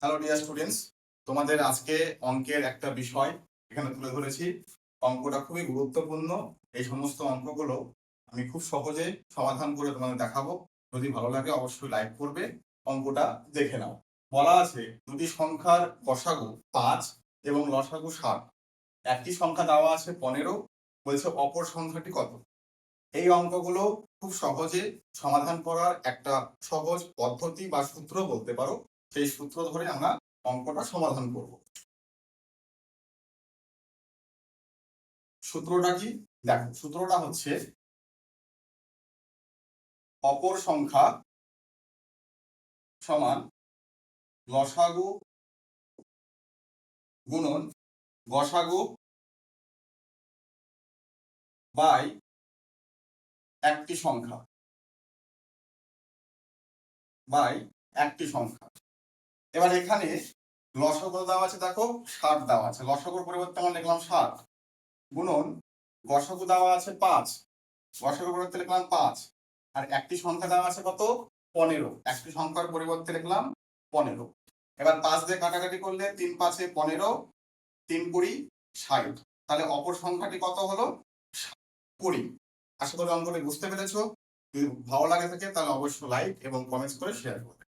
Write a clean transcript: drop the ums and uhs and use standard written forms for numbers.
Hello dear students, তোমাদের আজকে অঙ্কের একটা বিষয় এখানে তুলে ধরেছি। অঙ্কটা খুবই গুরুত্বপূর্ণ। এই সমস্ত অঙ্কগুলো আমি খুব সহজে সমাধান করে তোমাদের দেখাবো। যদি ভালো লাগে অবশ্যই লাইক করবে। অঙ্কটা দেখে নাও। বলা আছে দুটি সংখ্যার গসাগু 5 এবং লসাগু 7। একটি সংখ্যা দেওয়া আছে 15, বলছে অপর সংখ্যাটি কত। এই অঙ্কগুলো খুব সহজে সমাধান করার একটা সহজ পদ্ধতি বা সূত্র বলতে পারো। সেই সূত্র ধরে আমরা অঙ্কটা সমাধান করব। সূত্রটা কি? দেখো, সূত্রটা হচ্ছে অপর সংখ্যা সমান লসাগু গুণন গসাগু বাই একটি সংখ্যা এবার এখানে লসাগু দেওয়া আছে, দেখো 7 দেওয়া আছে, লসাগুর পরিবর্তে আমরা লিখলাম 7 গুণন গসাগু দেওয়া আছে 5, গসাগুর পরিবর্তে লিখলাম 5, আর একটি সংখ্যা দেওয়া আছে কত? 15। একটি সংখ্যার পরিবর্তে লিখলাম 15। এবার 5 দিয়ে কাটাকাটি করলে 3 5 15, 3 20 60। তাহলে অপর সংখ্যাটি কত হলো? 20। আশা করি অঙ্কটি বুঝতে পেরেছো। যদি ভালো লাগে থাকে তাহলে অবশ্যই লাইক এবং কমেন্টস করে শেয়ার করবে।